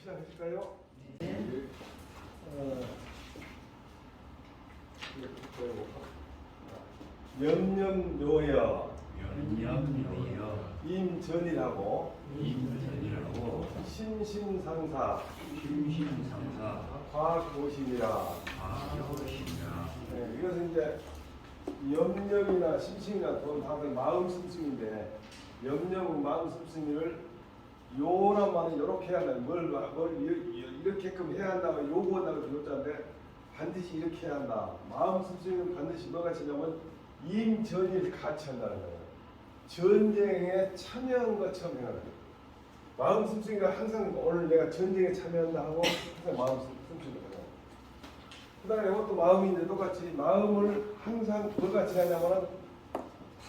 시작하실까요? 네. 염염요여 염염요여 임전이라고 임전이라고 심심상사 심심상사 과거심이라. 과거심이라. 네, 이것은 이제 염염이나 심심이나 돈 다들 마음 씀씀인데, 염염은 마음 씀씀이를 요란 말은 요렇게 해야 한다. 뭘 이렇게끔 해야 한다고 요구한다고 요자인데 반드시 이렇게 해야 한다. 마음 씀씀이는 반드시 뭐가 지냐면 임전일 같이 한다는 거예요. 전쟁에 참여한 것처럼 해야 돼요. 마음 씀씀이가 항상 오늘 내가 전쟁에 참여한다 하고 항상 마음 씀씀이를 해요. 그 다음에 이것도 마음인데 똑같이 마음을 항상 뭐같이 하냐면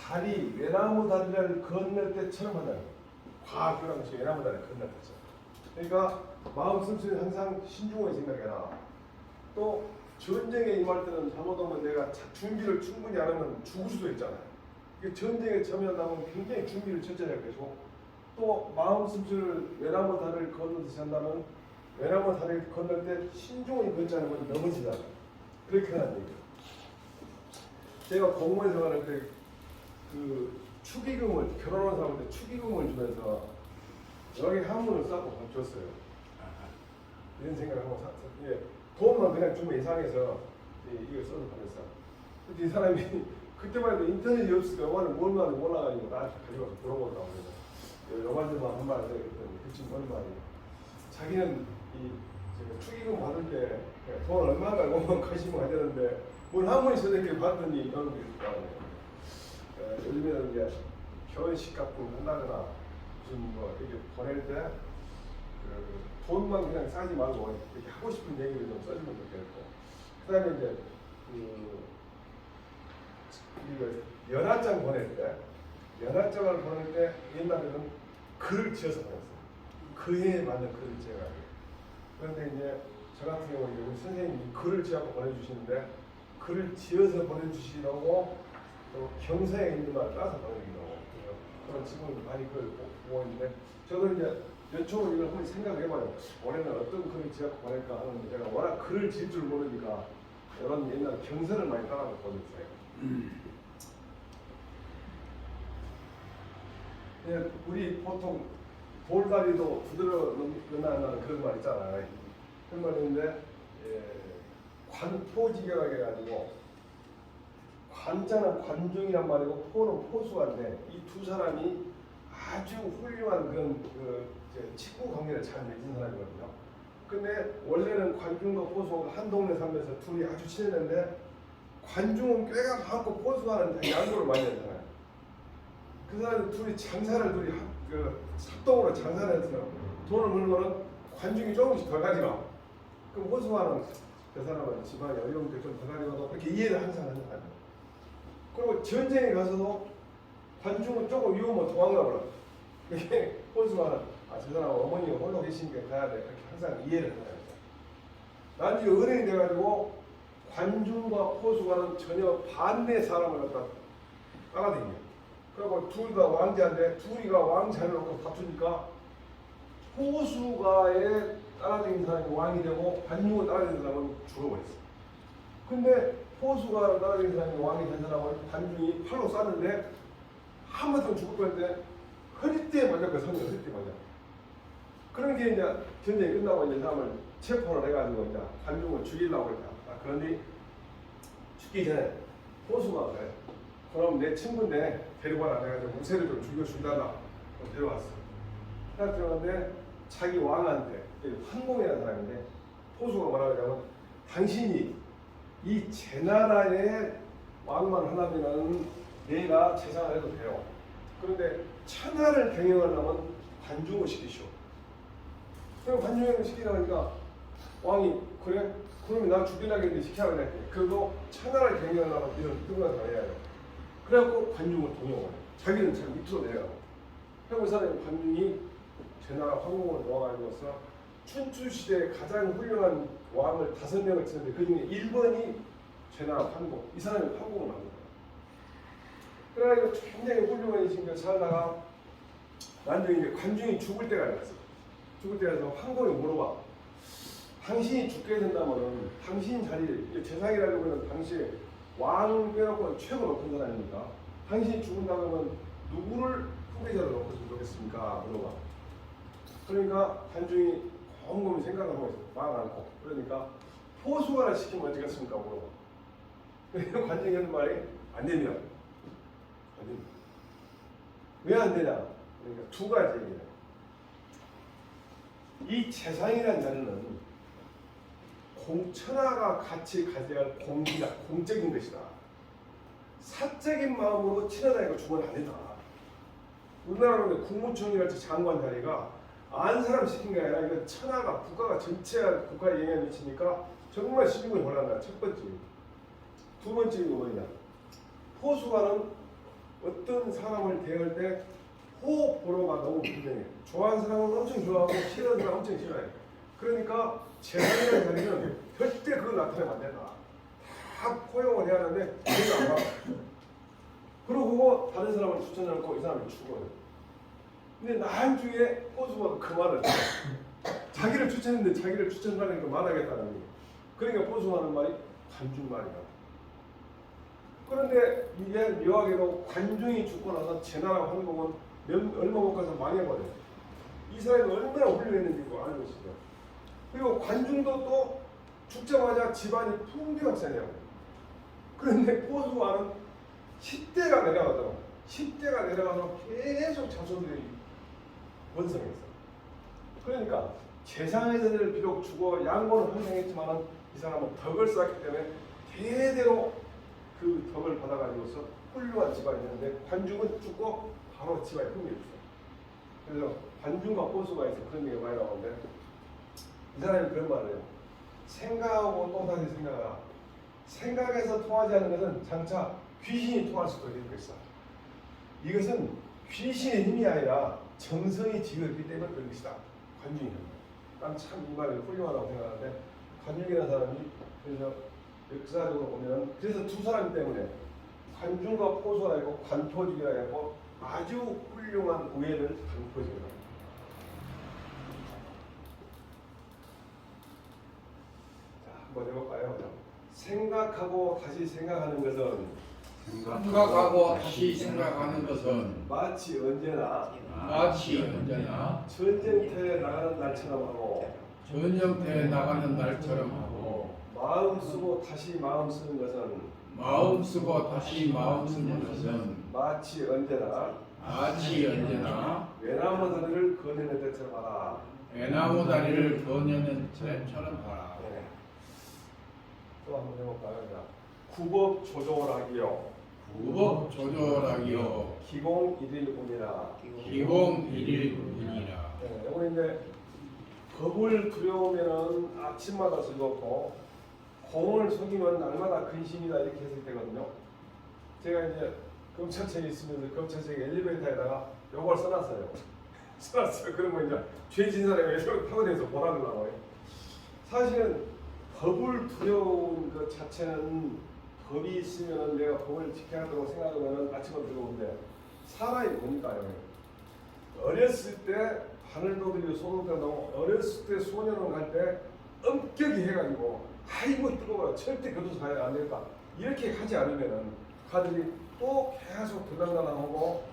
다리, 외나무 다리를 건널 때처럼 한다는 거예요. 과학이라는 것이 외나무 다리를 건널 때처럼. 그러니까 마음 씀씀이 항상 신중하게 생각해라. 또 전쟁에 임할 때는 잘못하면 내가 준비를 충분히 안 하면 죽을 수도 있잖아요. 전쟁에 참여한다면 굉장히 준비를 철저히 해야 되고, 또 마음 씀씀을 외나무 다리를 건너듯이 한다면 외나무 다리를 건널 때 신중히 걷지 않으면 넘어지잖아요. 그렇게 하는 얘기예요. 제가 공무원 생활할 때 그 축의금을, 결혼한 사람한테 축의금을 주면서 여기 한문을 써고 줬어요. 이런 생각을 하고 샀어요. 돈만 그냥 주면 이상해서 이걸 써서 보냈어. 근데 이 사람이 그때만 해도 인터넷이 없으니까 영화를 뭘 말을 몰라가지고 나한테 가져가서 물어보더라고. 그래서 영화들만 한 말 했더니 그치 뭔 말이야. 자기는 이 축의금 받을 때 돈 얼마가 오면 관심을 가졌는데 뭘 한문이 써있게 봤더니 이런 게 있더라고요. 요즘에는 이제 결혼식 같은 거 한다거나 무슨 뭐 이렇게 보낼 때 돈만 그냥 싸지 말고 이렇게 하고 싶은 얘기를 좀 써주면 좋겠고, 그 다음에 이제 이거 연하장 보낼 때, 연하장을 보낼 때 옛날에는 글을 지어서 보냈어요. 그에 맞는 글을 지어가지고. 그런데 이제 저 같은 경우는 우리 선생님이 글을 지어서 보내주시는데, 글을 지어서 보내주시라고 또 경사에 있는 말 따서 보내주기도 하고, 그런 친구들 많이 글을 보고 있는데, 저도 이제 연초로 이걸 한번 생각해봐요. 올해는 어떤 글을 지어서 보낼까 하는데, 제가 워낙 글을 지을 줄 모르니까 이런 옛날 경서를 많이 따라서 보냈어요. 예, 우리 보통 돌다리도 부드러 넣는다는 그런 말 있잖아요. 그런 말 있는데, 관포지경하게 해가지고, 관자는 관중이란 말이고 포는 포수한데, 이 두 사람이 아주 훌륭한 그런 친구 관계를 잘 맺은 사람이거든요. 근데 원래는 관중과 포수가 한 동네 살면서 둘이 아주 친했는데, 관중은 꾀가 많고 포수와는 양보를 많이 했잖아요. 그 사람 둘이 장사를 합동으로 장사를 해서 돈을 벌면은 관중이 조금씩 더 가져가. 그럼 포수와는 그 사람은 집안이 어려운데 좀 더 가져가도 그렇게 이해를 항상 하는 거예요. 그리고 전쟁에 가서도 관중은 조금 위험하면 도망가 버려. 그게 포수와는 저 사람 어머니가 홀로 계시니까 가야 돼. 그렇게 항상 이해를 하는 거예요. 나중에 은행이 돼가지고 관중과 포수와는 전혀 반대 사람을 갖다 따라다녀. 그리고 둘 다 왕자인데 둘이가 왕자를 놓고 다투니까 포수가에 따라다니는 사람이 왕이 되고 관중을 따라다니는 사람은 죽어버렸어. 근데 포수가 따라다니는 사람이 왕이 된 사람을 관중이 팔로 쐈는데 한 번 더 죽을 뻔했는데 허리띠에 맞았고 선이 허리띠에 맞아. 그런 게 이제 전쟁이 끝나고 이제 사람을 체포를 해가지고 이제 관중을 죽이려고 했다. 그런데 죽기 전에 포수가 그래. 그럼 내 친구인데 데리고 와라. 내가 좀 우세를 좀 죽여준다나 데려왔어. 그래서 들어갔는데 자기 왕한테, 황공이라는 사람인데, 포수가 뭐라고 하냐면 당신이 이 제 나라의 왕만 하려면 내가 재상을 해도 돼요. 그런데 천하를 경영하려면 관중을 시키시오. 그럼 관중을 시키라고 하니까 왕이 그래? 그러면 나 죽이려고 했는데 시키라고 했대. 그래도 천하를 경영하려면 이런 뜬금을 다 해야 돼. 그래갖고 관중을 동용하네. 자기는 잘 밑으로 내려가고. 그리고 이 사람이 관중이 제 나라 황공을 도와가지고서 춘추시대에 가장 훌륭한 왕을 5명을 치는데 그 중에 1번이 제 나라 황공. 이 사람이 황공을 만든 거예요. 그래가지고 굉장히 훌륭한 신경 살다가 나중에 이제 관중이 죽을 때가 됐어. 죽을 때 가서 황공이 물어봐. 당신이 죽게 된다면은 당신 자리 재상이라고 하면 당시 왕 빼놓고 최고 높은 사람입니까? 당신이 죽는다면 누구를 후계자로 놓고 죽겠습니까? 물어봐. 그러니까 관중이 곰곰이 생각을 하고 있어. 말 않고. 그러니까 포수가를 시키면 어쩌겠습니까? 물어봐. 그래서 관중이 하는 말이 안 됩니다. 안 됩니다. 왜 안 되냐? 그러니까 두 가지 얘기예요. 이 재상이라는 자리는 천하가 같이 가져야 할 공기다, 공적인 것이다. 사적인 마음으로 친하다니까 주면 안 된다. 우리나라는 국무총리같이 장관 자리가 안 사람 시킨 게 아니라 이거 천하가 국가가 전체가 국가에 영향을 미치니까 정말 시민이 곤란하다. 첫 번째. 두 번째 이거 뭐냐? 포수가는 어떤 사람을 대할 때 호흡 보로가 너무 분명해. 좋아하는 사람은 엄청 좋아하고 싫어하는 사람은 엄청 싫어해. 그러니까 재상이라는 자리는 절대 그걸 나타내면 안 된다. 다 포용을 해야 하는데 그걸 안 받아. 그러고 다른 사람을 추천해놓고 이 사람이 죽어요. 근데 나중에 포수가 그 말을 자기를 추천했는데 자기를 추천하니까 말하겠다는 거예요. 그러니까 포수가 하는 말이 관중 말이다. 그런데 이게 묘하게도 관중이 죽고 나서 제나라 황공은 얼마 못 가서 망해버려요. 이 사람이 얼마나 훌륭했는지 그거 알고 있어요. 그리고 관중도 또 죽자마자 집안이 풍비박산이에요. 그런데 포수와는 10대가 내려가더라고. 10대가 내려가서 계속 자손들이 번성했어. 그러니까 재상에서는 비록 죽어 양보는 환생했지만 이 사람은 덕을 쌓기 때문에 대대로 그 덕을 받아가지고서 훌륭한 집안이 있는데 관중은 죽고 바로 집안이 풍비했어요. 그래서 관중과 포수가 있어 그런 얘기가 많이 나오는데 이 사람이 그런 말을 해요. 생각하고 또 다시 생각하라. 생각에서 통하지 않는 것은 장차 귀신이 통할 수도 있을 것이다. 이것은 귀신의 힘이 아니라 정성이 지었기 때문에 그런 것이다. 관중이. 난 참 이 말이 훌륭하다고 생각하는데 관중이라는 사람이 그래서 역사적으로 보면 그래서 두 사람 때문에 관중과 포수가 있고 관포직이라 해고 아주 훌륭한 우애를 관포직이라고 합니다. 자, 한번 해볼까요? 생각하고 다시 생각하는 것은 생각하고 다시 생각하는 것은 마치 언제나 전쟁터에 나가는 날처럼 하고 전쟁터에 나가는 날처럼 하고 마음 쓰고 다시 마음 쓰는 것은 마음 쓰고 다시 마음 쓰는 것은 마치 언제나 외나무 다리를 거느는 때처럼 하라. 외나무 다리를 거느는 때처럼 하라. 네. 또 한번 해볼까요? 자, 구법 조절하기요. 구법 조절하기요. 기공 일일뿐이라. 기공 일일뿐이라. 네, 여기 이제 겁을 두려우면은 아침마다 즐겁고 공을 속이면 날마다 근심이다 이렇게 했을 때거든요. 제가 이제 검찰청에 있으면서 검찰청 엘리베이터에다가 요걸 써놨어요. 써놨어요. 그러면 이제 죄진 사람이 이렇게 타고 다니면서 뭐라 그러나 사실은 법을 두려운 것 자체는 법이 있으면 내가 법을 지켜야 한다고 생각하면 아침마다 즐거운데 사람이 보니까요. 어렸을 때 바늘도 들고 손을 떼고 어렸을 때 소년원 갈 때 엄격히 해가지고 아이고 뜨거워 절대 교도소 가야 안 되겠다 이렇게 하지 않으면은 가들이 또 계속 들락날락하고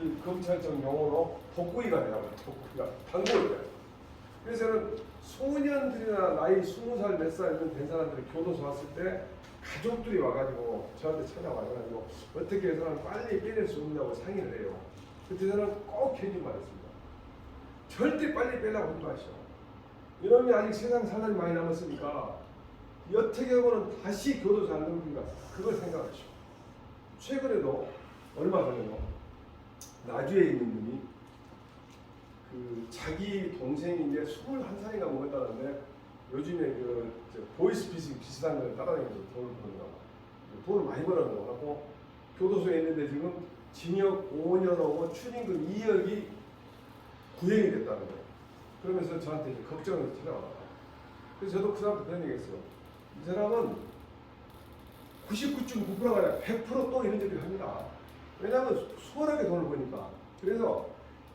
이 검찰청 용어로 복구이가 되라고 복구이가 단골이 돼요. 그래서는 소년들이나 나이 20살 몇 살 된 사람들이 교도소 왔을 때 가족들이 와가지고 저한테 찾아와가지고 어떻게 해서는 빨리 빼낼 수 없냐고 상의를 해요. 그때 저는 꼭 해준 말했습니다. 절대 빨리 빼려고 하지 마시오. 이놈이 아직 세상 사람이 많이 남았으니까 어떻게 하고는 다시 교도소 안 넘긴가 그걸 생각하시오. 최근에도 얼마 전에요. 나주에 있는 분이 그 자기 동생이 이제 21살인가 먹었다는데 요즘에 그 보이스피싱 비슷한 걸 따라다니면서 돈을 벌더라고. 돈을 많이 벌었다고 하고 교도소에 있는데 지금 징역 5년하고 추징금 2억이 구형이 됐다는 거예요. 그러면서 저한테 이제 걱정을 찾아와요. 그래서 저도 그 사람한테 그런 얘기 했어요. 이 사람은 99.9%가 아니라 100% 또 이런 얘기를 합니다. 왜냐하면 수월하게 돈을 버니까. 그래서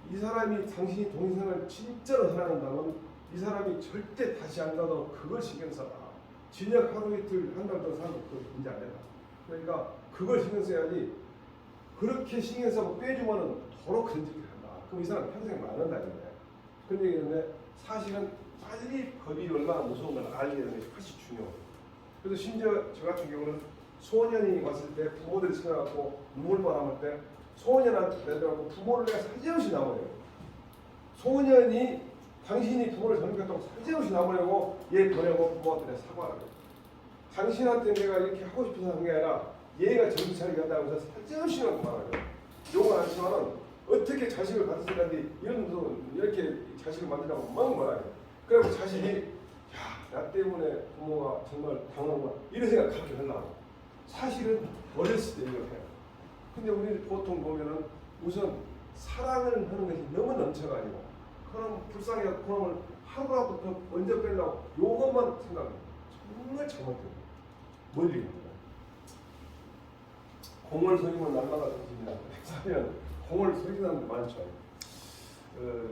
이 사람이 당신이 동생을 진짜로 사랑한다면 이 사람이 절대 다시 안 가도록 그걸 신경 써라. 진작 하루 이틀 한 달 동안 사는 그거 문제 안 된다. 그러니까 그걸 신경 써야지. 그렇게 신경 써서 빼주면은 도로 건지게 한다. 그럼 이 사람 평생 많은다 이거예요. 그런 얘기인데 사실은 빨리 법이 얼마나 무서운 걸 알게 되는 게 훨씬 중요해요. 그래서 심지어 저 같은 경우는 소년이 왔을 때 부모들이 생각하고 눈물바람할 때 소년한테 내려가고 부모를 내가 사죄없이 나무래요. 소년이 당신이 부모를 잘못했다고 사죄없이 나무려고 얘 보내고 부모한테 사과를 해요. 당신한테 내가 이렇게 하고 싶어서 한 게 아니라 얘가 정신 차리게 한다고 해서 사죄없이 말하죠. 욕은 안 치면은 어떻게 자식을 가졌을 건데 이렇게 자식을 만들라고 막 말해요. 그리고 자식이 나 때문에 부모가 정말 당하구나 이런 생각 갖게 하려고. 사실은 어렸을 때 이걸 해요. 근데 우리 보통 보면은 우선 사랑을 하는 것이 너무 넘쳐가지고 그런 불쌍하게 그놈을 하루라도 더 먼저 빼려고 요것만 생각해요. 정말 잘못돼요. 멀리 갑니다. 공을 속이면 날마다 던집니다. 사실은 공을 속이는 사람들 많죠.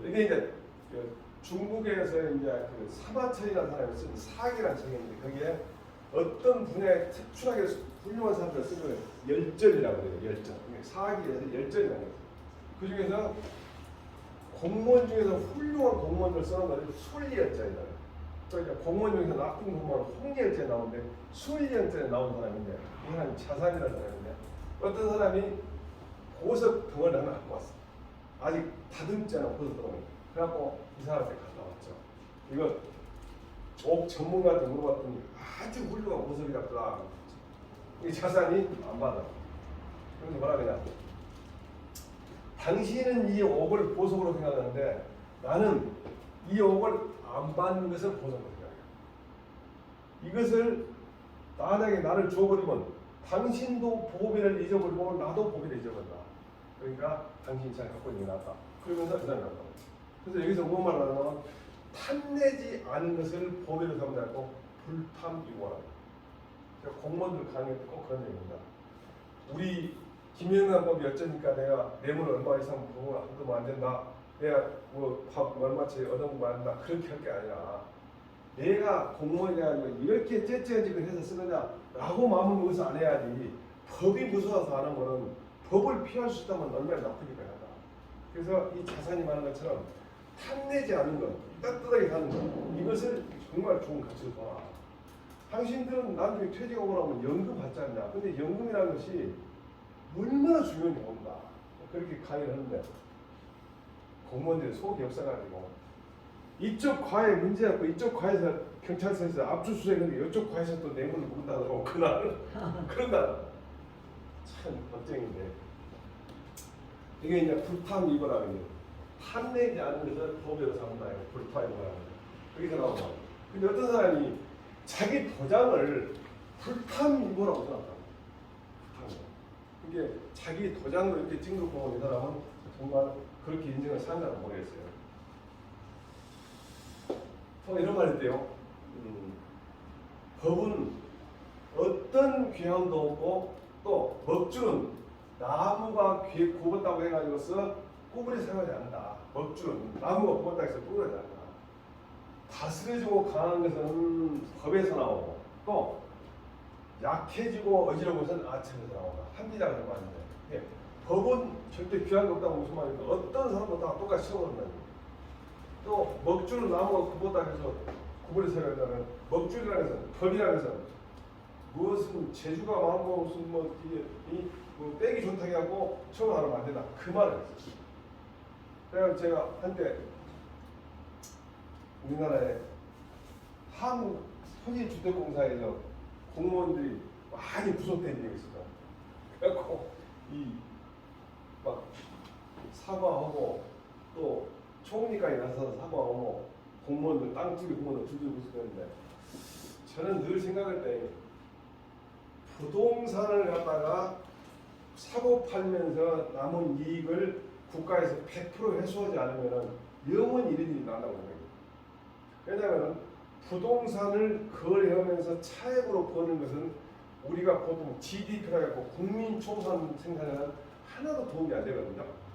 이게 이제 중국에서 이제 그 사마천이라는 사람이 쓴 사기라는 책인데 거기에 어떤 분야에 특출하게 훌륭한 사람들 쓴 거예요. 열전이라고 해요. 열전. 사기에서 열전이라는 거예요. 그 중에서 공무원 중에서 훌륭한 공무원들 써놓은 거는 순리열전이다. 그러니까 공무원 중에서 나쁜 공무원은 홍리열전에 나오는데 순리열전에 나온 사람인데 이 사람이 차산이라는 사람인데 어떤 사람이 보석 덩어리를 하나 갖고 왔어. 아직 다듬지 않은 보석 덩어리. 그래갖고 이 사람한테 갔다 왔죠. 이거 옥 전문가한테 물어봤더니 아주 훌륭한 보석이랍니다. 이 차산이 안 받아. 그래서 뭐라 그러냐. 당신은 이 옥을 보석으로 생각하는데 나는 이 옥을 안 받는 것을 보석으로 생각해요. 이것을 만약에 나를 줘버리면 당신도 보배를 잊어버리고 나도 보배를 잊어버린다. 그러니까 당신이 잘 갖고 있는 게 낫다. 그러면서 그 사람이 나왔다. 그래서 여기서 뭐 말하냐면 탐내지 않은 것을 보배로 삼지 않고 불탐이고라. 공무원들 강의 때 꼭 그런 얘기입니다. 우리 김영란법이 어쩌니까 내가 뇌물 얼마 이상 벌어도 안 된다. 내가 뭐 밥 얼마치 얻어먹으면 안 된다. 그렇게 할 게 아니라 내가 공무원이 아니고 이렇게 째째지게 해서 쓰느냐라고 마음을 먹어서 안 해야지. 법이 무서워서 하는 거는 법을 피할 수 있다면 얼마나 나쁘니까 하다. 그래서 이 자산이 말하는 것처럼 탐내지 않는 것, 따뜻하게 사는 것, 이것을 정말 좋은 가치로 봐. 당신들은 나중에 퇴직하고 나면 연금 받지 않냐. 근데 연금이라는 것이 얼마나 중요한지 모른다. 그렇게 강의를 하는데 공무원들이 속이 없어가지고 이쪽 과에 문제가 있고 이쪽 과에서 경찰서에서 압수수색했는데 이쪽 과에서 또 뇌물을 묻는다고 그날 그런다. 참 걱정인데 이게 이제 불탐이거라 그래요. 탐내지 않은 것을 법으로 삼는다. 불탐이거라. 여기서 나오는 거예요. 근데 어떤 사람이 자기 도장을 불탐이거라고 생각합니다. 이게 자기 도장으로 이렇게 찍는 거 보면 이 사람은 정말 그렇게 인생을 사는다고 모르겠어요. 이런 말 했대요. 법은 어떤 귀함도 없고 또 먹줄은 나무가 귀에 굽었다고 해가지고서 꾸부리 사용하지 않는다. 먹줄은 나무가 굽었다고 해서 꾸부리지 않는다. 다스려지고 강한 것은 법에서 나오고 또 약해지고 어지러운 것은 아첨에서 나온다. 합리적으로 하는데 예. 법은 절대 귀한 게 없다고 무슨 말인가. 어떤 사람도 다 똑같이 세워놓는다. 또 먹줄은 나무가 굽었다고 해서 구부려 세워낸다면 먹줄이라는 것은 법이라는 것은 무엇은 재주가 많고 무슨 뭐 빼기 좋다고 해갖고 처벌하면 안 된다. 그 말을 했어요. 그래서 제가 한때 우리나라에 한국 토지주택공사에서 공무원들이 많이 구속된 적이 있었다. 그래갖고 막 사과하고 또 총리까지 나서서 사과하고 공무원들 땅투기 공무원들 두들고 있었는데 저는 늘 생각할 때 부동산을 갖다가 사고 팔면서 남은 이익을 국가에서 100% 회수하지 않으면 영원히 이런 일이 난다고 생각해요. 왜냐하면 부동산을 거래하면서 차액으로 버는 것은 우리가 보통 GDP라고 국민 총산 생산에는 하나도 도움이 안 되거든요.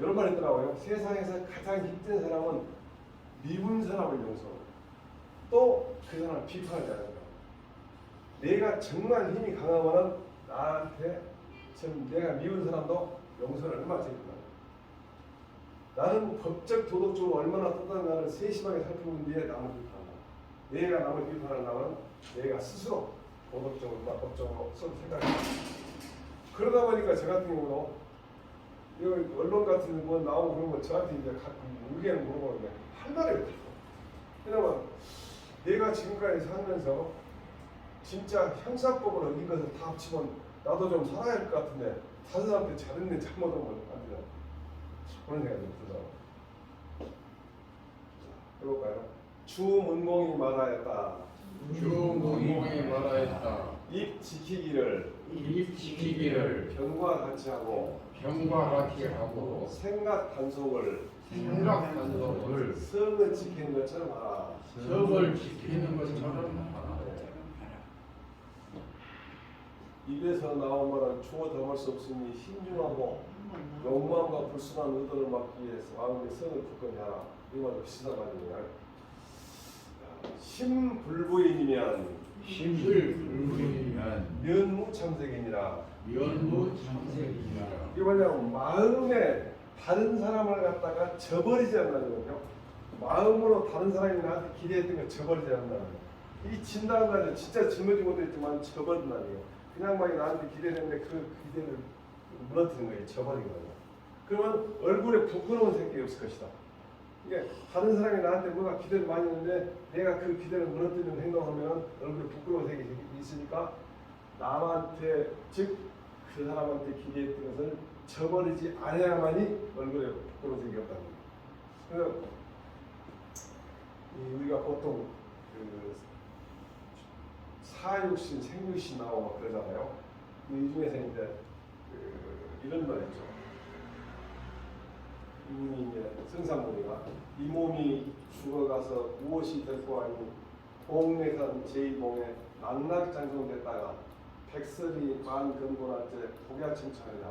여러 번 했더라고요. 세상에서 가장 힘든 사람은 미운 사람을 용서하고 또 그 사람을 비판하지 않는 거야. 내가 정말 힘이 강하면은 나한테 지금 내가 미운 사람도 용서를 얼마나 잘했구나. 나는 법적 도덕적으로 얼마나 떳떳한가를 세심하게 살펴본 뒤에 남을 비판한다. 내가 남을 비판하려면 내가 스스로 도덕적으로나 법적으로 서로 생각한다. 그러다 보니까 저 같은 경우도 이 언론 같은 거 나오고 그런 거 저한테 이제 가끔 의견을 물어보는데 할 말이 없어요. 왜냐면 내가 지금까지 살면서 진짜 형사법을 어긴 것을 다 합치면 나도 좀 살아야 할 것 같은데 다른 사람한테 잘했네 잘못한 건 안 되잖아. 그런 생각이 들더라고요. 자, 해볼까요? 주문공이 말하였다. 주문공이 말하였다. 입 지키기를 입 지키기를 병과 같이 하고 병과 같이 하고 생각 단속을 생각 단속을 성을 지키는 것처럼 하라. 성을 지키는 것처럼 하라. 입에서 나온 말은 주어 담을 수 없으니 신중하고 욕망과 불순한 의도를 막기 위해서 마음의 성을 굳건히 하라. 이거 비슷한 말이에요. 심불부인이면 심불불이면 면무참색이니라. 면무참색이니라. 이게 뭐냐면 마음에 다른 사람을 갖다가 저버리지 않는다는 거죠. 마음으로 다른 사람이 나한테 기대했던 걸 저버리지 않는다는 거예요. 이 진다는 말은 진짜 짊어지지 못했지만 저버린다는 거예요. 그냥 막 나한테 기대했는데 그 기대를 무너뜨리는 거예요. 저버린 거예요. 그러면 얼굴에 부끄러운 생각이 없을 것이다. 이게 다른 사람이 나한테 뭐가 기대를 많이 했는데 내가 그 기대를 무너뜨리는 행동하면 얼굴에 부끄러운 생각이 있으니까 남한테 즉 그 사람한테 기대했던 것을 저버리지 않아야만이 얼굴에 부끄러운 생각이 없다는 거예요. 그래서 우리가 보통 그 사육신, 생육신 나오고 막 그러잖아요. 이 중에서 이제 이런 말 있죠. 이분이 이제 승산무리가 이 몸이 죽어가서 무엇이 될거 아니 동네산 제2봉에 낙락장성됐다가 백설이 만근본한테 복야천천이다.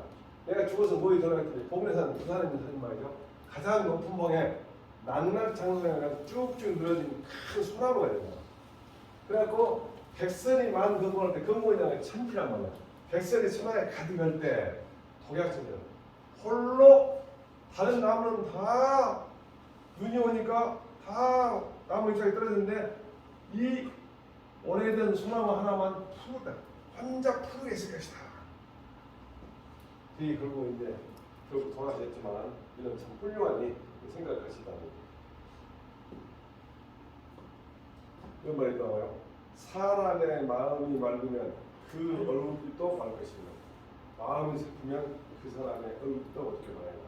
내가 죽어서 뭐에 들어갔더니 동네산 부산에 있는 사진 말이죠. 가장 높은 봉에 낙락장성해가지고 쭉쭉 늘어진 큰 소나무가 있잖아. 그래갖고 백설이 만근본할 때 근본이라는 천지란 말이야. 백설이 천하에 가득할 때 복야천천 홀로 다른 나무는 다 눈이 오니까 다 나무 잎사귀 떨어졌는데 이 오래된 소나무 하나만 푸르다. 혼자 푸르게 있을 것이다. 그게 결국 이제 결국 돌아가셨지만 이런 참 훌륭한 생각을 하시다. 이런 말이 나와요. 사람의 마음이 맑으면 그 얼굴도 맑을 것입니다. 마음이 슬프면 그 사람의 얼굴도 어떻게 말해요?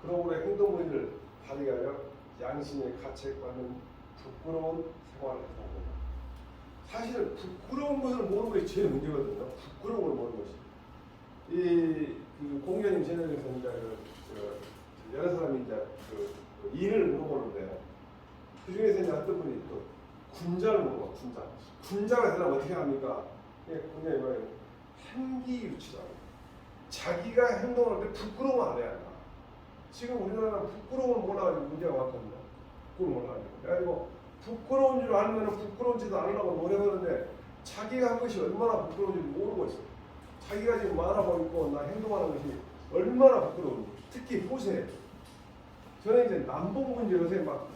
그러므로 행동무리를 발휘하여 양심의 가책받는 부끄러운 생활을 해야 합니다. 사실은 부끄러운 것을 모르는 것이 제일 문제거든요. 부끄러운 걸 모르는 것이. 그 공연님 채널에서 이제 여러 사람이 이제 일을 물어보는데 그 중에서 이제 어떤 분이 또 군자를 물어봐. 군자가 되려면 어떻게 합니까? 군자이 뭐예요? 한기유치라고. 자기가 행동할 때 부끄러움 안 해야 한다. 지금 우리나라는 부끄러움을 몰라가지고 문제가 많거든요. 부끄러움을 몰라가지고. 그래가지고 부끄러운 줄 알면 부끄러운 짓도 안 하려고 노력하는데 자기가 한 것이 얼마나 부끄러운지 모르고 있어요. 자기가 지금 말하고 있고 나 행동하는 것이 얼마나 부끄러운지. 특히 호세. 저는 이제 남북 문제 요새 막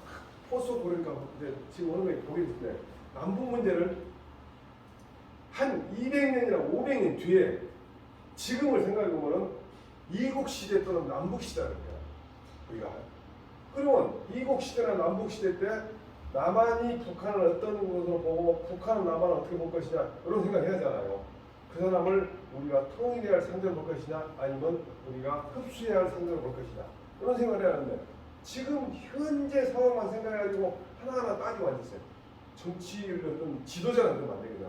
포스 보니까 이제 지금 어느 게 보게 될 때 남북 문제를 한 200년이나 500년 뒤에 지금을 생각해보면 이국 시대 또는 남북 시대라는 거야. 우리가. 그러면 이국 시대나 남북 시대 때 남한이 북한을 어떤 것으로 보고 북한은 남한을 어떻게 볼 것이냐 이런 생각을 해야 하잖아요. 그 사람을 우리가 통일해야 할 상대로 볼 것이냐 아니면 우리가 흡수해야 할 상대로 볼 것이냐 이런 생각을 해야 하는데 지금 현재 상황만 생각해가지고 하나하나 따지고 앉았어요. 정치를 어떤 지도자는 그러면 안 되거든.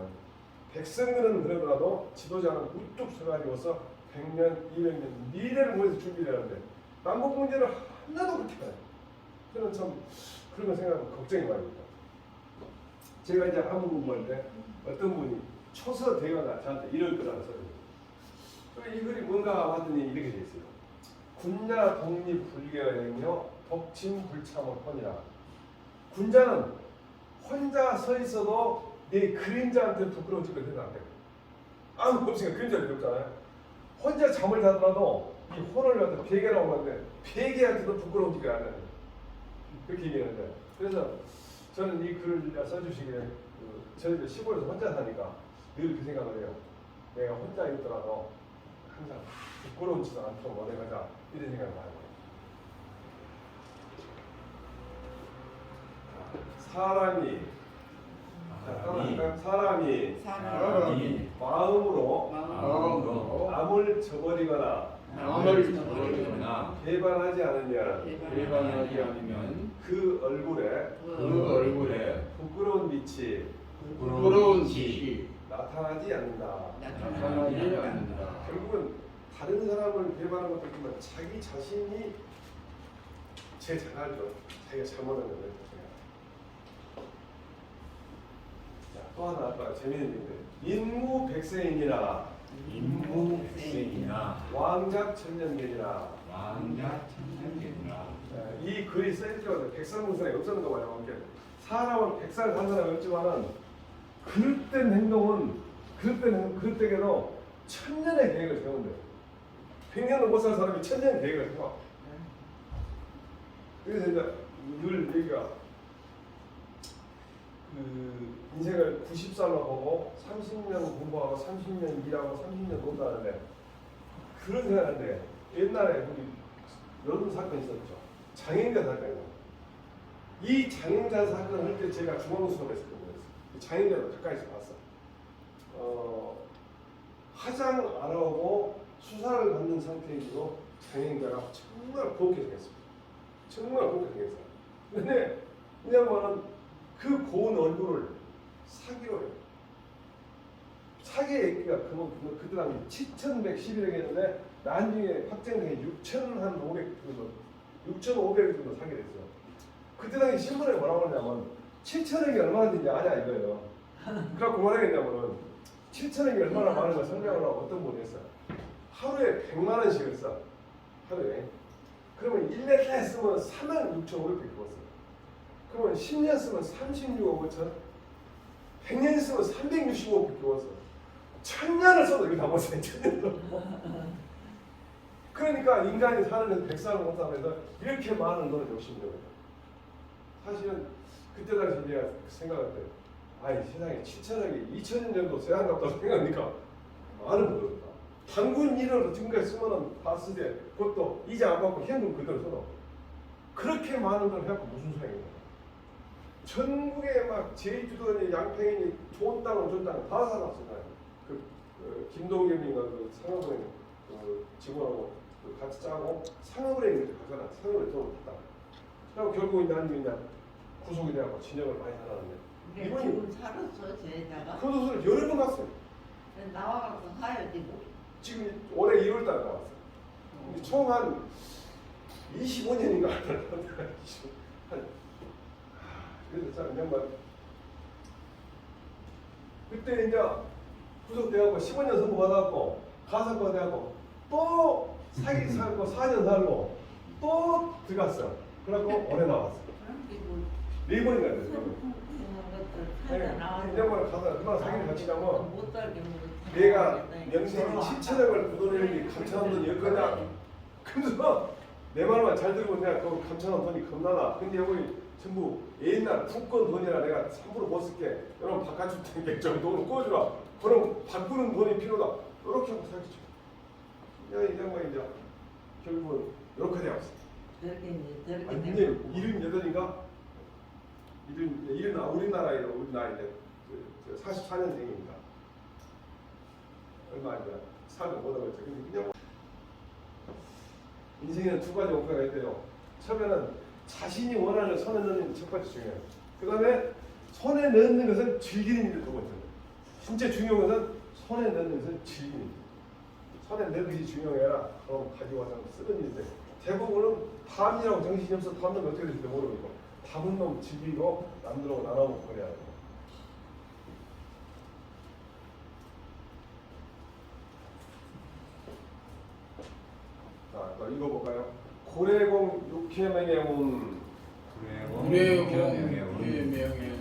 백성들은 그러더라도 지도자는 우뚝 서가지고서 100년, 200년 미래를 위해서 준비를 하는데 남북 문제를 하나도 그렇게 해요. 저는 참 그런 거 생각하면 걱정이 많이 됩니다. 제가 이제 한국 공부할 때 어떤 분이 초서 대화가 저한테 이럴 거라는 소리예요. 이 글이 뭔가 하더니 이렇게 돼 있어요. 군자 독립 불교행여 독침불참의 혼이라. 군자는 혼자 서 있어도 내 그림자한테 부끄러운 짓을 해도 안 돼. 아무 없으니까 그림자를 없잖아요. 혼자 잠을 자더라도 이 혼을 갖다 베개라고 하는데 베개한테도 부끄러운 짓을 안 하는. 그렇게 얘기하는데, 그래서 저는 이 글을 써주시기에 저희들 시골에서 혼자 사니까 늘 그 생각을 해요. 내가 혼자 있더라도 항상 부끄러운 짓을 않도록 원해가자 이런 생각을 많이 해요. 사람이 사람이 마음으로 마음으로 암을 저버리거나 암을 저버리거나 배반하지 않으면 배반하지 않으면 그 얼굴에 그 얼굴에 부끄러운 빛이 부끄러운 짓이 나타나지 않는다. 나타나지 않는다. 결국은 다른 사람을 배반하는 것도 있지만 자기 자신이 제일 잘 알죠. 자기가 잘못한 거예요. 또 하나 아까 재미있는 얘기인데 인무백세인이나 인무백세이나 왕작천년계이나 왕자천년계니라. 이 글이 써있을 때마다 백살문상에 없었는 거 봐요. 사람은 100살 산 사람이 없지만은 그릇된 행동은 그릇되게도 천년의 계획을 세운대요. 100년을 못 살 사람이 천년의 계획을 세워. 그래서 이제 늘 얘기가 인생을 90살로 보고 30년 공부하고 30년 일하고 30년 논다는데 그런 생각인데 옛날에 우리 여름 사건 있었죠. 장행자 사건이요. 이 장행자 사건 할 때 제가 중앙수업을 했었거든요. 장행자도 가까이서 봤어. 화장 안 하고 수사를 받는 상태이고 장행자가 정말 곱게 생겼습니다. 정말 곱게 생겼어요. 근데 이 양반은 그 고운 얼굴을 사기로 해요. 사기의 액기가 그때 당시 7,111억 했는데 나중에 확정된 게 6,500 정도 사게 됐어요. 그때 당시 신문에 뭐라고 하냐면 7,000억이 얼마나 되는지 아냐 이거예요. 그래서 그만하겠냐면은 7,000억이 얼마나 많은가 설명을 하고 어떤 분이 했어요. 하루에 100만 원씩을 써. 하루에. 그러면 1년 쓰면 46,500개 벌었어요. 그러면 10년 쓰면 36억 5천, 100년 쓰면 365억 벌었어요. 1000년을 써도 이거 다 벌었어요. 1000년을. 그러니까 인간이 사는 100살을 못 살면서 이렇게 많은 돈을 욕심내는 거예요. 사실은 그때 당시 내가 생각할 때 아이 세상에 7천억이 2000년 정도 세안 같다고 생각하니까 많은 거다. 단군 1억으로 지금까지 쓰면은 다 쓰되 그것도 이자 안 받고 현금 그대로 써도 그렇게 많은 걸 해갖고 무슨 소용이야. 전국에 막 제주도니 양평이니 좋은 땅은 다 살았어요. 김동겸인가 그 상업은행 직원하고 같이 짜고 상업은행에 가잖아. 상업은행 돈을 받다. 그리고 결국 나중에 구속이 돼갖고 진역을 많이 살았는데 이번이 지금 살았어 저에다가 교도소를 여러 번 갔어요. 나와갖고 사야지 뭐. 지금 올해 1월달에 나왔어요. 근데 총 한 25년인가 그래서 참 양반 그때 이제 구속돼갖고 15년 선고 받아갖고 가석방 돼갖고 또 사기 살고 4년 살고 또 들어갔어. 그래갖고 올해 나왔어. 네 번인가 됐어요. 인정을 가서 얼마나 사기를 같이냐면 못 살게 내가 명색이 7천억을 묻어내는 게 감천한 돈이 였거냐. 그래서 내 말만 잘 들고 내가 그 감천한 돈이 겁나나. 근데 여기 전부 옛날 국권 돈이라 내가 3% 못 쓸게. 여러분 바꿔줄 테니까 좀 돈을 꿔주라. 그럼 바꾸는 돈이 필요다. 이렇게 하고 사기죠. 이 양반이 이제 결국은 이렇게 되었어. 완전 78인가? 우리나라에 우리 나이인데 44년생이니까 얼마 이제 살고 못하고 있죠. 근데 그냥 인생에는 두 가지 목표가 있대요. 처음에는 자신이 원하는 손에 넣는 게 첫 번째 중요해요. 그 다음에 손에 넣는 것을 즐기는 일이 두 번째. 진짜 중요한 것은 손에 넣는 것을 즐기는 일. 손에 넣는 것이 중요해라. 그럼 가지고 와서 쓰는 일인데 대부분은 밤이라고 정신이 없어 밤은 어떻게 될지 모르고 밤은 너무 즐기고 남들하고 나눠먹고 그래야 돼요. 자, 또 읽어볼까요? 고래공 육해명예운 구례공 유명해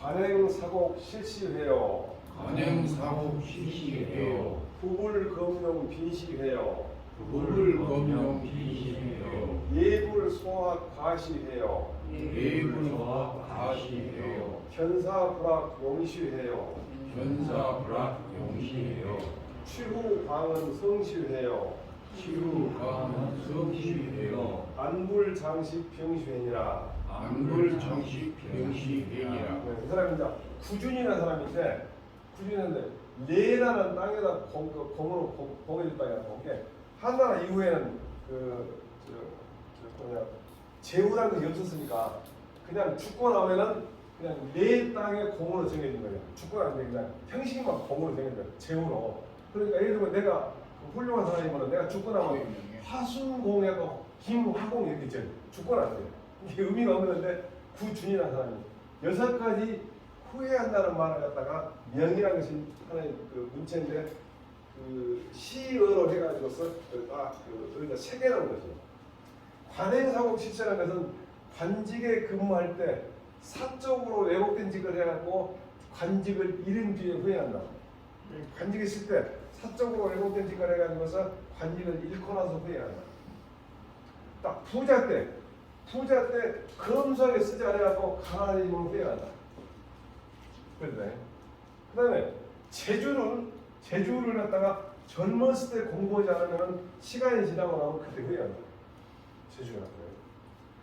관행사곡 실시회요 관행사고 실시해요 부불검용 빈시회요 부불검용 비시해요 예불소학 과시회요 예불과 가시해요 견사불학 용시회요 견사불악 용시해요 취후광은 성시회요 치루광은 성시해요 안불장식 병시회니라. 안불정식 병시회이라 그 사람이 이제 구준이라는 사람인데 구준인데 네나라는 땅에다 공으로 봉해줄 땅이야. 공게 한나라 이후에는 제후라는 게 없었으니까 그냥 죽고 나면은 그냥 내 땅에 공으로 정해진 거예요. 죽고 나면 그냥 형식만 공으로 정해진 거예요. 제후로. 그러니까 예를 들면 내가 훌륭한 사람이면 내가 죽고 나면 화순공하고 김화공 이렇게 있잖아요. 죽고 나서 이게 의미가 없는데 구준이라는 사람이 6가지 후회한다는 말을 갖다가 명이라는 것이 하나의 그 문체인데 그 시어로 해가지고서 여기다 새겨놓은 거죠. 관행사고 실체라는 것은 관직에 근무할 때 사적으로 왜곡된 직을 해갖고 관직을 잃은 뒤에 후회한다. 관직에 있을 때 사적으로 왜곡된 직을 해가지고서 관직을 잃고 나서 후회한다. 딱 부자 때 검소하게 쓰지 않아갖고 가난해지면 후회한다. 그런데 그 다음에 재주를 갖다가 젊었을 때 공부하지 않으면 시간이 지나고 나면 그때 후회한다. 재주가 나타나요.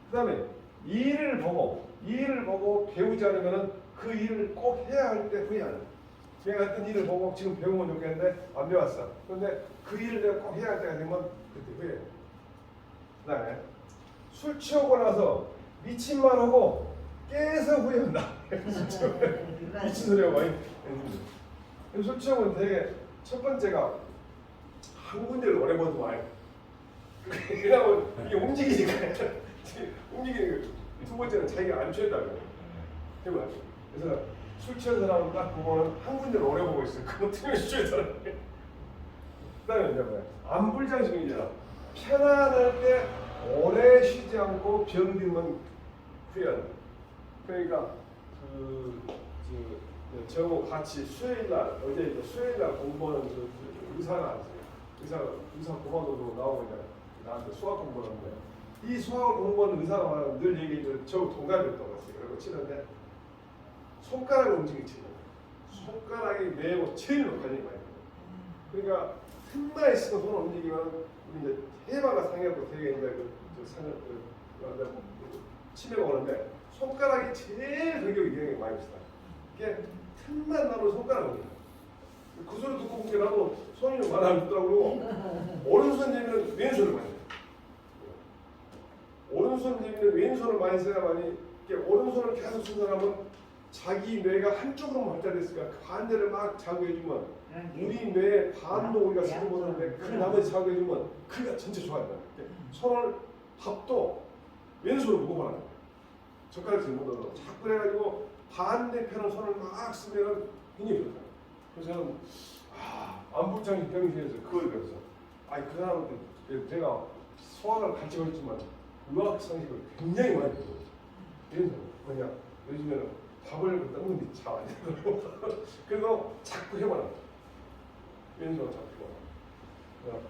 그 다음에 일을 보고 배우지 않으면 그 일을 꼭 해야 할 때 후회한다. 내가 어떤 일을 보고 지금 배우면 좋겠는데 안 배웠어. 그런데 그 일을 내가 꼭 해야 할 때가 되면 그때 후회해. 그 다음에 술 취하고 나서 미친 말 하고 깨서 후회한다. 미친 소리 하고 많이 했는데 술 취하면 되게 첫 번째가 한 군데를 오래 보도 많이 그냥 이게 움직이니까 움직이는 거. 두 번째는 자기가 안 취했다고 해요. 그래서 술 취한 사람은 딱 보면 한 군데를 오래 보고 있어요. 그거 틀리면 취한 사람이. 그 다음에 이제 뭐야? 안불장식이잖아. 편안할 때 오래 쉬지 않고 병들면 후회한다. 그러니까 저하고 같이 수요일날 어제 수요일날 공부하는 의사가 의사 고만도로 나오고 이제 나한테 수학 공부하는데 이 수학을 공부하는 의사가 말하는 늘 얘기해줘. 저 동갑이었던 것 같아요. 그리고 치는데 손가락을 움직이는 치는 손가락이 매우 제일 높아지는 거예요. 그러니까 틈만 있으면 손을 움직이면 이제 해마가 상해고 되게 이제 치매가 오는데 손가락이 제일 공격이 되게 많이 비슷해요. 이게 틈만 나면 손가락을 움직여요. 그 소리 듣고 보니까 나도 손이 좀 많이 안 듣더라고. 오른손 재미는 왼손을 많이 해요. 오른손 재미는 왼손을 많이 써야만이 오른손을 계속 쓴 사람은 자기 뇌가 한쪽으로만 발달됐으니까 그 반대를 막 자극해주면 우리 뇌의 반도 우리가 쓰는 거는데 그 나머지 자극해주면 그가 전체 좋아한다. 손을 밥도 왼손으로 무거워 하는 거예요. 젓가락 들고 넣어 자꾸 해가지고 반대편을 손을 막 쓰면은 굉장히 좋다. 그래서 저는 안불장식 병실에서 그걸 배웠어. 아니 그 사람한테 제가 수학을 같이 배웠지만 의학 상식을 굉장히 많이 배웠어. 이런 사람 뭐냐 요즘에는 밥을 먹는데 잘 안 되더라고. 그래서 자꾸 해봐라. 왼손을 자꾸 해봐라.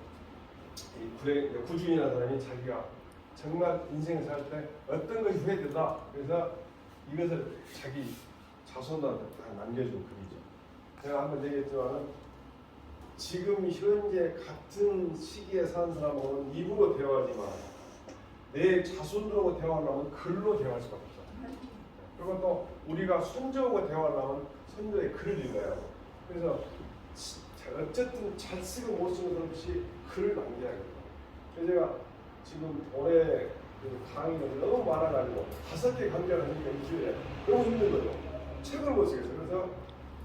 이 구준이라는 사람이 자기가 정말 인생을 살 때 어떤 것이 후회된다. 그래서 이것을 자기 자손한테 다 남겨준 글이죠. 제가 한번 얘기했지만은 지금 현재 같은 시기에 사는 사람하고는 입으로 대화하지만 내 자손들하고 대화하려면 글로 대화할 수밖에 없어. 그리고 또 우리가 손주하고 대화하려면 손주의 글을 읽어야 하고. 그래서 어쨌든 잘 쓰고 못 쓰는 것이 글을 남겨야겠다. 그래서 제가 지금 올해 강의가 너무 많아가지고 5개 강좌를 하니까 일주일에 너무 힘든 거죠. 책을 못 쓰겠어요. 그래서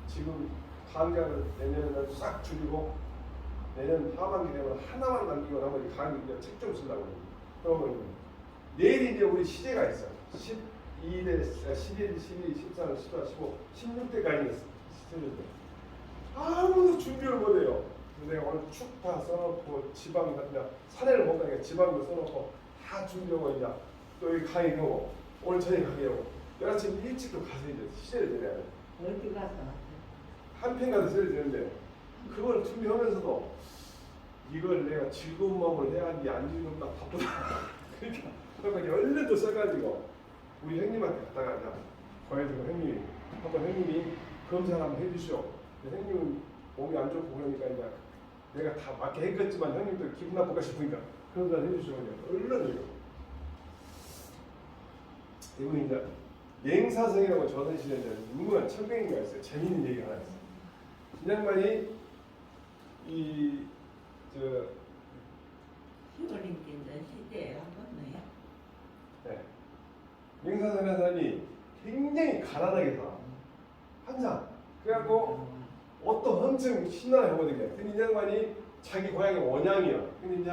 지금 강좌를 내년에는 싹 줄이고 내년 하반기 되면 하나만 남기고 나머지 강의 책 좀 쓰려고 합니다. 그러면 내일 이제 우리 시제가 있어요. 12대, 11, 12, 13, 14, 15, 16대까지 시제인데 아무도 준비를 못해요. 근데 오늘 축 다 써놓고 지방 그냥 산에를 못 가니까 지방도 써놓고 다 준비하고 이제 또 여기 강의 가고 오늘 저녁 강의 하고 내가 지금 일찍도 가서 이제 시제를 드려야 돼. 어디 가서 한편 가서 시제를 드는데 그걸 준비하면서도 이걸 내가 즐거운 마음으로 해야 하는지 안 즐거운 막 바쁘다. 그러니까 이제 얼른 또 써가지고 우리 형님한테 갔다가 이제 보여주고 형님이 한번 형님이 검사를 한번 해주시오. 형님은 몸이 안 좋고 그러니까 이제 내가 다 맞게 했겠지만 형님도 기분 나쁠까 싶으니까 그런 걸 해주시고 얼른 이거. 이분이 이제 맹사성이라고 조선시대에 이제 유명한 천백인가 있어요. 재밌는 얘기가 하나 있어요. 이 양반이 시골인데 시대에 한 번네요. 네. 맹사성이라는 사람이 굉장히 가난하게 살아. 항상. 그래갖고 어떤 엄청 신나게 하거든요. 근데 이 양반이 자기 고향이 원양이야. 근데 이제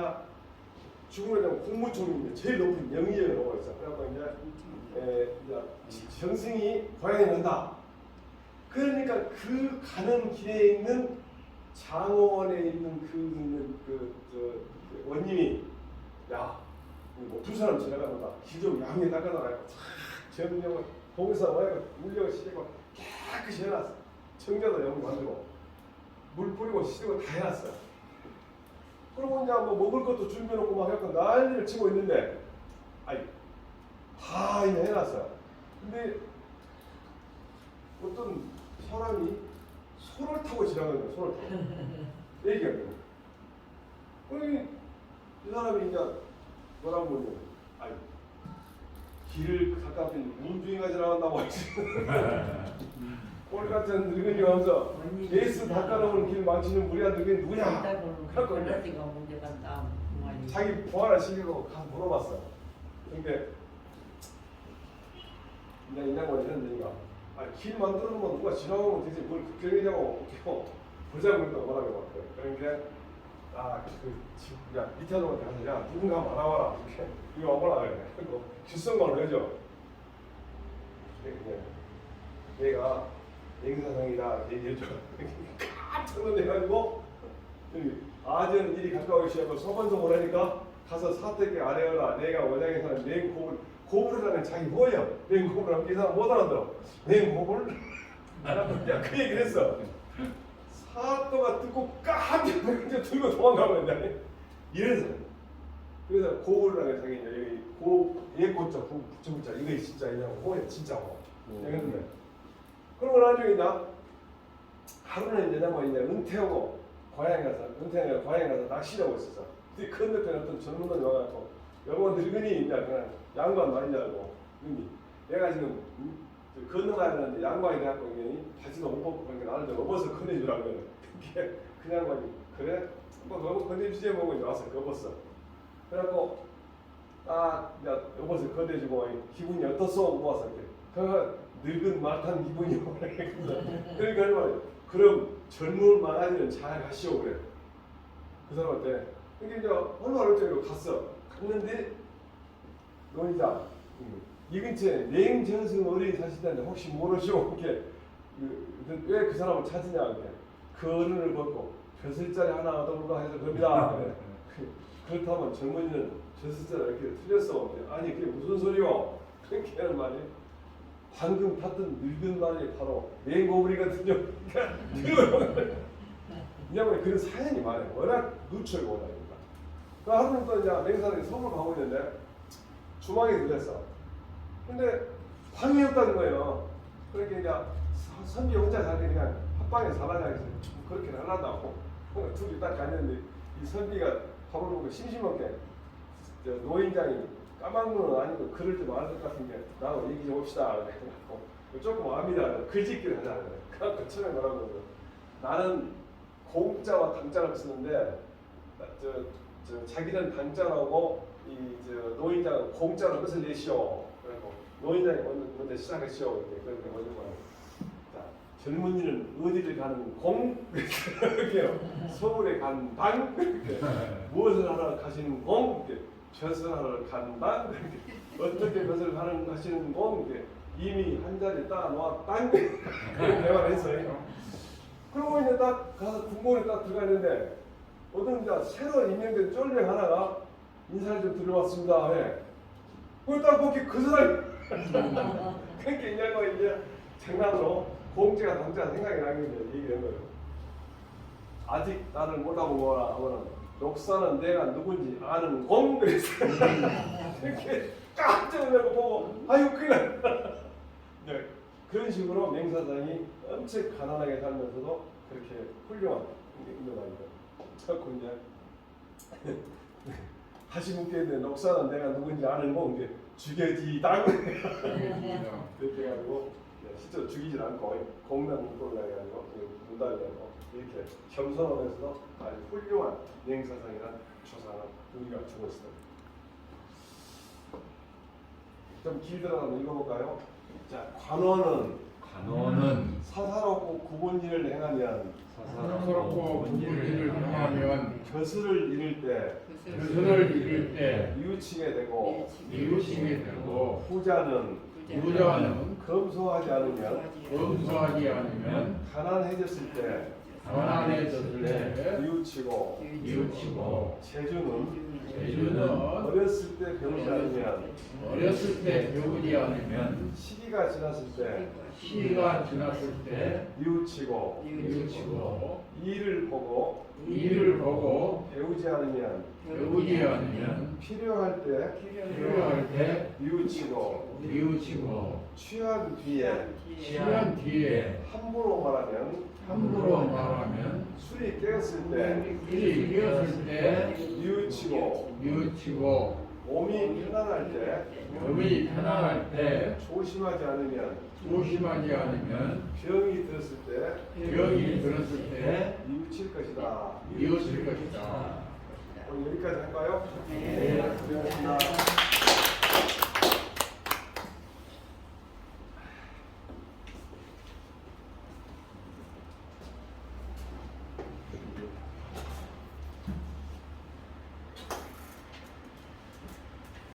죽음에 대한 국무총리인데 제일 높은 영의정을 하고 있어. 그래갖고 이제 정승이 고향에 간다. 그러니까 그 가는 길에 있는 장원에 있는 그 원님이 야, 뭐 두 사람 지나가보다 길 좀 양에 닦아놔라. 정령을 거기서 와야 물려고 시키고 깨끗이 해놨어. 청자도 영 만들고 물 뿌리고 시키고 다 해놨어. 그러고 이제 뭐 먹을 것도 준비해놓고 막 약간 난리를 치고 있는데 아이 다 이제 해놨어. 근데 어떤 사람이 소를 타고 지나가는 거야. 소를 타고 얘기하는 거야. 그러니 이 사람이 이제 뭐라고 보냐면 아이 길을 가깝게 운주인가 지나간다고 했지. 꼴 같은 늙은이 와서 예수 닦아놓은 길 망치는 무리한 늙은이 누구냐? 그래갖고 그래가 문제 간다. 자기 부하를 시키고 가서 물어봤어. 근데 그냥 이 양반이 이런 얘기가 길 만들어 놓으면 누가 지나가면 되지 뭘 걱정이냐고 보자고 했다고 뭐라고 했거든. 그러니까 야 밑에 놈한테 가서 야 누군가 많아와라 이렇게 이거 와보라 그래. 그리고 귓속말로 해줘. 얘가 맹사성이다 얘기해줘. 깜짝 놀래가지고 아전 일이 가까우기 시작하고 소반송 오라니까 가서 사택에 아래어라 내가 원양에 사는 맹고불 고불이라는 자기 뭐야? 맹고불 하면 이 사람 못 알아들어. 맹고불? 야 그 얘기를 했어. 사또가 듣고 깜짝 놀라서 들고 도망가면 된다. 이래서 그래서 고불이라는 자기 여기 고 예고자 부처자 이거 진짜 이냐고 호야 진짜고. 그런데 그러고 나중에 이제 하루는 이제 뭐 이제 은퇴하고 고향에 가서 낚시하고 있었어. 근데 건너편에 어떤 젊은 놈이 와갖고 여보 늙은이 이제 그냥 양반 말이냐고 내가 지금 건너가야 되는데 양반이 돼갖고 바지도 못 벗고 그러니까 나를 좀 업어서 건네주라고 그래. 그 양반이 그래? 뭐 너무 건네주지 뭐고 이제 와서 업었어. 그래갖고 이제 업어서 건네주고 기분이 어떻소? 모아서 이렇게 그 늙은 말 탄 기분이요. 그러니까 얼마나 그럼 젊은 망아지는 잘 가시오 그래. 그 사람한테. 그러니까 이제 얼마나 어쩌고 갔어. 갔는데 노인자 이 근처에 냉전승 어른이 사시다는데 혹시 모르시오? 이렇게 왜 그 사람을 찾으냐 이렇게 그 어른을 벗고 벼슬자리 하나 얻어볼까 해서 겁니다. 그렇다면 젊은이는 벼슬자리 이렇게 틀렸어. 아니 그게 무슨 소리요? 그렇게 하는 말이 방금 탔던 늙은 말이 바로 맹고불이거든요. 왜냐면 그런 사연이 많아요. 워낙 누추하게 오다니까. 그 하루는 또 이제 맹사들이 서울 가고 있는데 주방에 들렸어. 근데 방이 없다는 거예요. 그러니까 이제 선비 혼자 살때 그냥 합방에 살아자 해서 그렇게 하려다고 둘이 딱 갔는데 이 선비가 밥을 먹고 심심하게 노인장이 까막눈은 아니고 그럴 줄 알을 것 같은 게 나하고 얘기 좀 합시다. 그래갖고 조금 압니다. 글짓기를 하자. 그래갖고 처음에 뭐라고 그러고 나는 공자와 당자를 쓰는데 자기는 당자라고 노인장은 공자로 뜻을 내시오. 그래갖고 노인장이 먼저 시작하시오. 그렇게 먼저 말하고 자 젊은이는 어디를 가는 공 이렇게요. 서울에 간 당 무엇을 하러 가시는 공 벼슬하러 간다. 어떻게 벼슬 하시는 공 이미 한 자리 따 놓았다. 그런 대화를 했어요. 그러고 이제 딱 가서 군복에 딱 들어가 있는데 어떤 이제 새로 임명된 쫄병 하나가 인사를 좀 드려왔습니다. 예. 그걸 딱 보기 그 사람이 그렇게 있냐고 이제 장난으로 공제가 당장 생각이 나는 게 얘기한 거예요. 아직 나를 몰라본 거라 하면은 역사는 내가 누군지 아는 공 그랬어요. 이렇게 깜짝 놀라고 보고 아유 그냥 네. 그런 식으로 맹사장이 엄청 가난하게 살면서도 그렇게 훌륭한 인물입니다. 자꾸 이제 다시 묻게 되는데 역사는 내가 누군지 아는 거 이제 죽여지다고 그렇게 해가지고 실제로 죽이질 않고 공명 문법을 해가지고 문답을 해서 이렇게 겸손하면서도 아주 훌륭한 맹사장이라는 조상을 우리가 주고 있습니다. 좀 길더라도 읽어볼까요? 자, 관원은 사사롭고 굽은 일을 행하면 사사롭고 굽은 일을 행하면 벼슬을 잃을 때 그들을 잃을 때 뉘우치게 되고 이웃이게 되고 후자는 검소하지 않으면 검소하지 않으면 가난해졌을 때 가난해졌을 때 뉘우치고 이웃이고 재주는 재주는 어렸을 때 배우지 않으면 어렸을 때 배우지 않으면 시기가 지났을 때 시기가 지났을 때 뉘우치고 이웃이고 일을 보고 일을 보고 배우지 않으면 배우지 않으면 필요할 때 필요할 때 뉘우치고 이웃이고 취한 뒤에 취한 뒤에 함부로 말하면 함부로 말하면 술이 깨었을 때 일이 깨었을 때 뉘우치고 이웃이고 몸이 편안할 때 몸이 편안할 때 조심하지 않으면 조심하지 않으면 병이 들었을 때 병이 들었을 때 뉘우칠 것이다. 이웃일 것이다. 오늘 여기까지 할까요? 네. 고생하셨습니다.